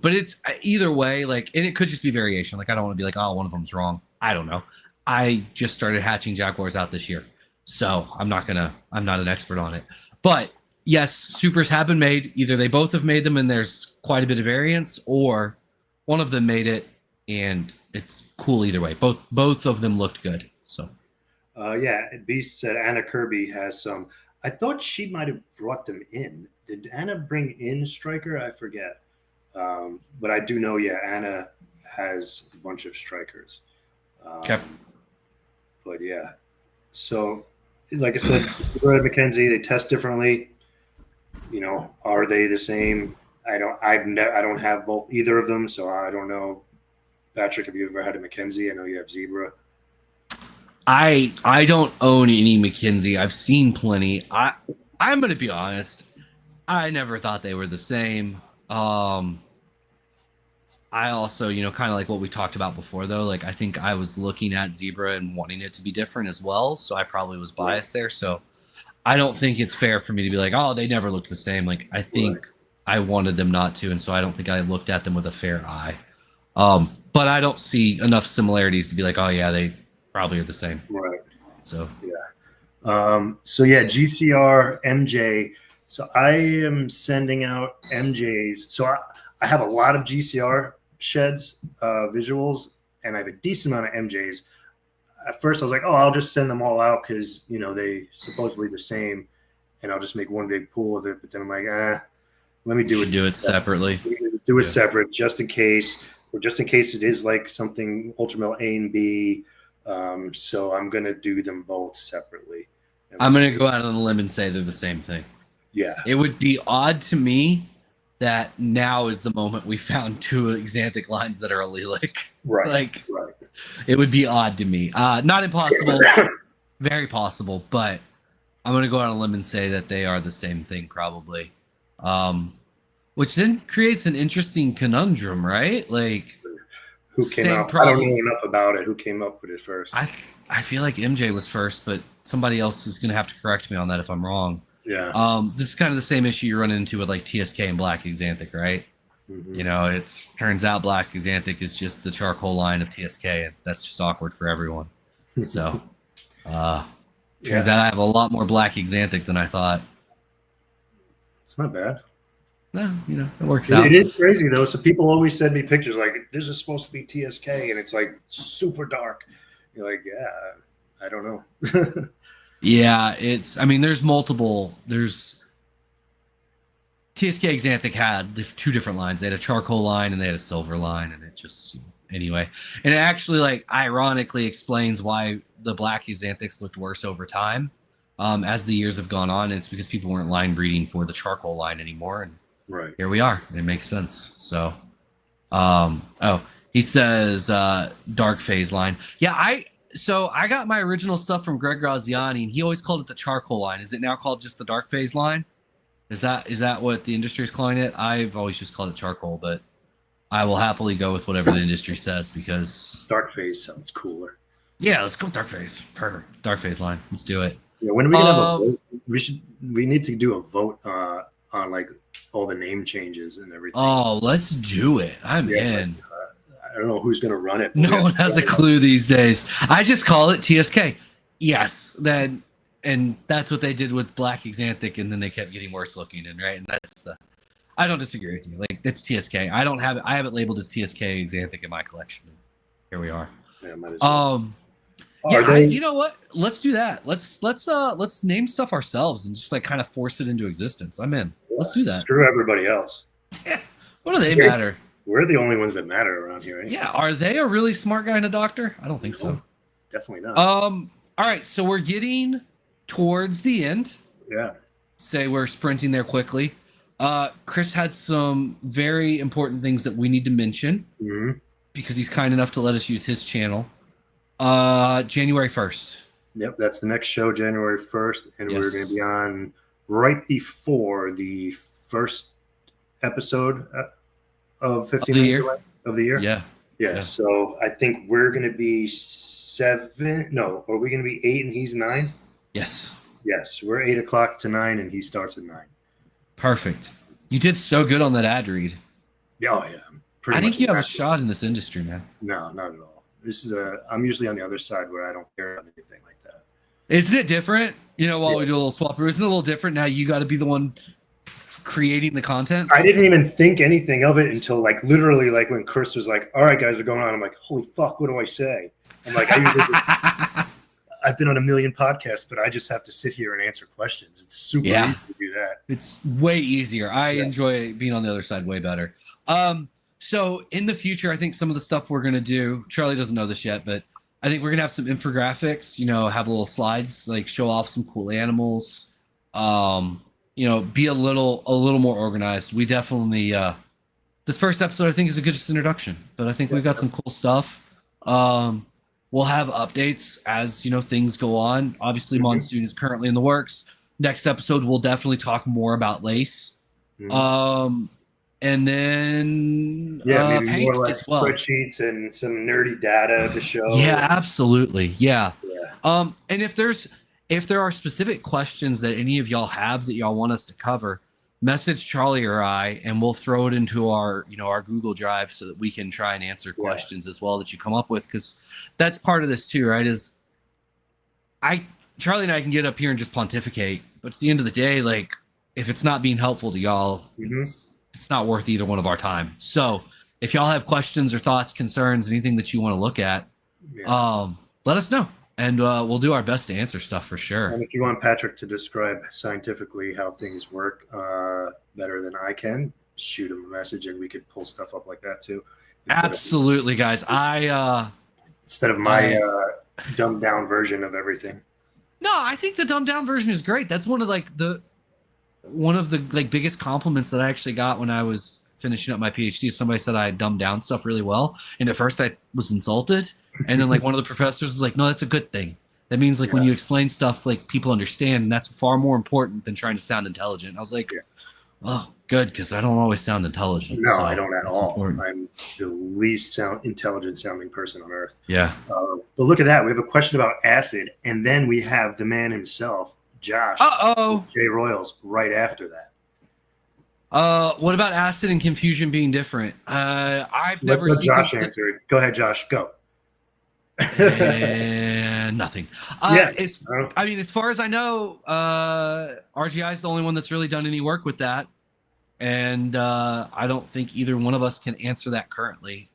But it's either way, like, and it could just be variation. Like, I don't want to be like, oh, one of them's wrong. I don't know. I just started hatching Jaguars out this year, so I'm not an expert on it, but. Yes, supers have been made. Either they both have made them and there's quite a bit of variance, or one of them made it and it's cool either way. Both of them looked good. So, Beast said Anna Kirby has some. I thought she might have brought them in. Did Anna bring in Striker? I forget. But I do know, Anna has a bunch of Strikers. Okay. But yeah, so like I said, Mackenzie, they test differently. Are they the same? I don't have either of them, so I don't know Patrick, have you ever had a Mackenzie? I know you have zebra. I don't own any Mackenzie. I've seen plenty. I'm gonna be honest. I never thought they were the same. I also, kind of like what we talked about before, though. Like, I think I was looking at zebra and wanting it to be different as well. So I probably was biased there. So I don't think it's fair for me to be like, oh, they never looked the same. Like, I think I wanted them not to. And so I don't think I looked at them with a fair eye. But I don't see enough similarities to be like, oh, yeah, they probably are the same. Right. So, GCR, MJ. So I am sending out MJs. So I have a lot of GCR sheds, visuals, and I have a decent amount of MJs. At first I was like, oh, I'll just send them all out because, they supposedly the same and I'll just make one big pool of it. But then I'm like, let me do it separately. Do it separate just in case, or just in case it is like something Ultramel A and B. So I'm going to do them both separately. I'm going to go out on a limb and say they're the same thing. Yeah. It would be odd to me that now is the moment we found two xanthic lines that are allelic. Right. It would be odd to me. Not impossible, very possible, but I'm going to go out on a limb and say that they are the same thing probably. Which then creates an interesting conundrum, right? Like, who came up? I don't know enough about it. Who came up with it first? I feel like MJ was first, but somebody else is going to have to correct me on that if I'm wrong. Yeah. This is kind of the same issue you run into with like TSK and Black Xanthic, right? Mm-hmm. It turns out Black Xanthic is just the charcoal line of TSK, and that's just awkward for everyone. So, turns out I have a lot more Black Xanthic than I thought. It's not bad. No, it works out. It is crazy though. So people always send me pictures like, this is supposed to be TSK, and it's like super dark. You're like, yeah, I don't know. Yeah, there's multiple. There's TSK Xanthic had two different lines. They had a charcoal line and they had a silver line, and it just anyway. And it actually like ironically explains why the Black Xanthics looked worse over time as the years have gone on. And it's because people weren't line breeding for the charcoal line anymore, and here we are. And it makes sense. So, he says dark phase line. Yeah, So I got my original stuff from Greg Graziani, and he always called it the charcoal line. Is it now called just the dark phase line? Is that what the industry is calling it? I've always just called it charcoal, but I will happily go with whatever the industry says because dark phase sounds cooler. Yeah, let's go dark phase. Perfect. Dark phase line. Let's do it. Yeah, when are we gonna have a vote? We need to do a vote on like all the name changes and everything. Oh, let's do it. I'm in. I don't know who's going to run it. No one has a clue these days. I just call it TSK. Yes. And that's what they did with Black Xanthic, and then they kept getting worse looking. And I don't disagree with you. Like, it's TSK. I have it labeled as TSK Xanthic in my collection. Here we are. Yeah, might as well. You know what? Let's do that. Let's name stuff ourselves and just like kind of force it into existence. I'm in. Let's do that. Screw everybody else. What do they matter? We're the only ones that matter around here. Right? Yeah. Are they a really smart guy and a doctor? I don't think so. Definitely not. All right. So we're getting towards the end. Yeah. Say we're sprinting there quickly. Chris had some very important things that we need to mention because he's kind enough to let us use his channel. January 1st. Yep. That's the next show, January 1st. And we're going to be on right before the first episode of 15 minutes away of the year. Yeah. So I think we're going to be 7. No, are we going to be 8 and he's 9? Yes. We're 8 o'clock to 9 and he starts at 9. Perfect. You did so good on that ad read. Yeah. I think you have a shot in this industry, man. No, not at all. I'm usually on the other side where I don't care about anything like that. Isn't it different? While we do a little swap, isn't it a little different now? You got to be the one creating the content. I didn't even think anything of it until literally when Chris was like, all right, guys, we're going on. I'm like, holy fuck, what do I say? I'm like, I've been on a million podcasts, but I just have to sit here and answer questions. It's super easy to do that. It's way easier. I enjoy being on the other side way better. So in the future, I think some of the stuff we're going to do, Charlie doesn't know this yet, but I think we're going to have some infographics, have little slides, like show off some cool animals, be a little more organized. We definitely this first episode I think is a good introduction, but I think we've got some cool stuff. We'll have updates as things go on. Obviously, monsoon is currently in the works. Next episode, we'll definitely talk more about lace. And then maybe paint more like as well. spreadsheets and some nerdy data to show. Yeah, absolutely. Yeah. And if there are specific questions that any of y'all have that y'all want us to cover, message Charlie or I, and we'll throw it into our our Google Drive so that we can try and answer questions as well that you come up with, because that's part of this too, right? Is Charlie and I can get up here and just pontificate, but at the end of the day, like, if it's not being helpful to y'all, it's not worth either one of our time. So if y'all have questions or thoughts, concerns, anything that you want to look at, let us know, and we'll do our best to answer stuff for sure. And if you want Patrick to describe scientifically how things work better than I can, shoot him a message and we could pull stuff up like that too. Absolutely, guys. Instead of my dumbed down version of everything. No, I think the dumbed down version is great. That's one of the biggest compliments that I actually got when I was finishing up my PhD. Somebody said I dumbed down stuff really well, and at first I was insulted, and then one of the professors was like, "No, that's a good thing. That means when you explain stuff, people understand, and that's far more important than trying to sound intelligent." And I was like, "Oh, good, because I don't always sound intelligent." No, so I don't at all. Important. I'm the least intelligent sounding person on earth. Yeah. But look at that. We have a question about acid, and then we have the man himself, Josh. J Royals, right after that. What about acid and confusion being different? I've never seen Josh answer. Go ahead, Josh. Go. Nothing. As far as I know, RGI is the only one that's really done any work with that, and I don't think either one of us can answer that currently.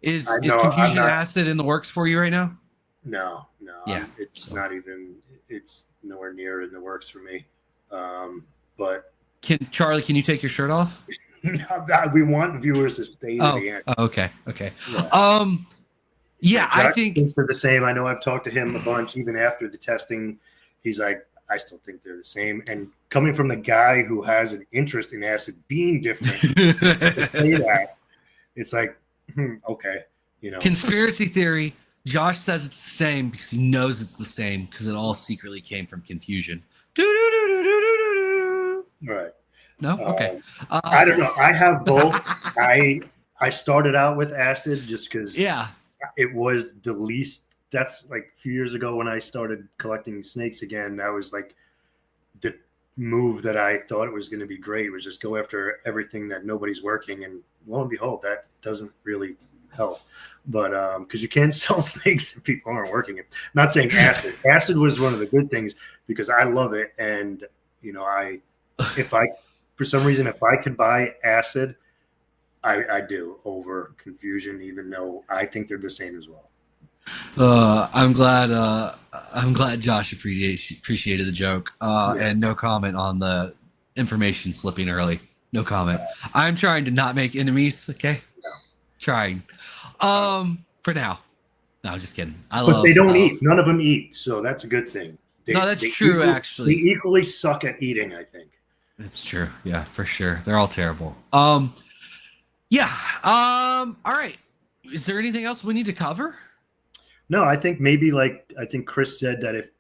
Is confusion acid in the works for you right now? No. It's not even. It's nowhere near in the works for me. But Charlie, can you take your shirt off? We want viewers to stay to the end. Okay. Yeah. I think they're the same. I know I've talked to him a bunch, even after the testing. He's like, I still think they're the same. And coming from the guy who has an interest in acid being different, to say that, it's like, okay, Conspiracy theory. Josh says it's the same because he knows it's the same because it all secretly came from confusion. Right. No? Okay. I don't know. I have both. I started out with acid just because it was the least. That's like a few years ago when I started collecting snakes again. That was like the move that I thought it was going to be great, was just go after everything that nobody's working. And lo and behold, that doesn't really help. But because you can't sell snakes if people aren't working it. Not saying acid. Acid was one of the good things because I love it. And, if I could buy acid, I do over confusion, even though I think they're the same as well. I'm glad Josh appreciated the joke. And no comment on the information slipping early. No comment. I'm trying to not make enemies. Okay. No. Trying. For now. No, just kidding. But they don't eat. None of them eat, so that's a good thing. That's true. Actually, they equally suck at eating, I think. It's true. Yeah, for sure. They're all terrible. All right. Is there anything else we need to cover? No, I think maybe I think Chris said that if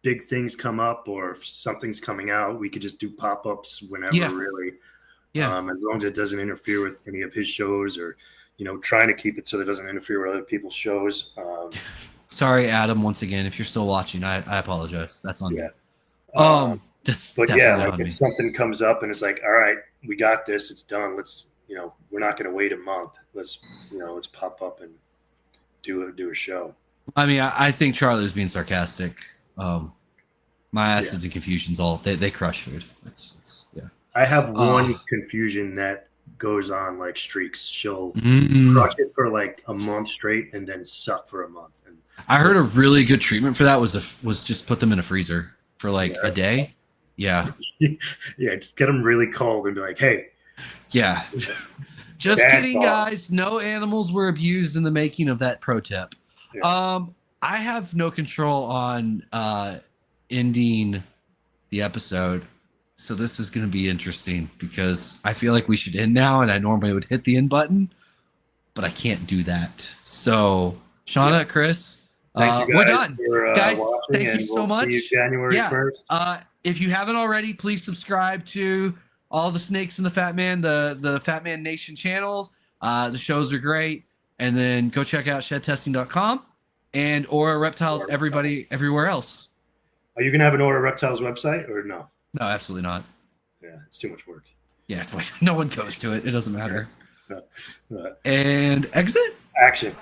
big things come up or if something's coming out, we could just do pop-ups whenever, really. Yeah. As long as it doesn't interfere with any of his shows, or trying to keep it so that it doesn't interfere with other people's shows. Sorry, Adam. Once again, if you're still watching, I apologize. That's on me. If something comes up and it's like, all right, we got this, it's done. Let's, we're not going to wait a month. Let's pop up and do a show. I mean, I think Charlie was being sarcastic. My acids and confusions they crush food. It's I have one confusion that goes on like streaks. She'll crush it for like a month straight and then suck for a month. And I heard a really good treatment for that was just put them in a freezer for a day. Yeah. Just get them really cold and be like, hey. Yeah. Just kidding, guys. No animals were abused in the making of that pro tip. Yeah. I have no control on ending the episode. So this is going to be interesting because I feel like we should end now, and I normally would hit the end button, but I can't do that. So, Shauna, Chris, Thank you we're guys done. for Guys, watching, thank you and so we'll much. see you January Yeah. 1st. If you haven't already, please subscribe to all the Snakes and the Fat Man, the Fat Man Nation channels. The shows are great. And then go check out shedtesting.com and Aura Reptiles, everybody, everywhere else. Are you going to have an Aura Reptiles website or no? No, absolutely not. Yeah, it's too much work. Yeah, no one goes to it. It doesn't matter. No. And exit? Action.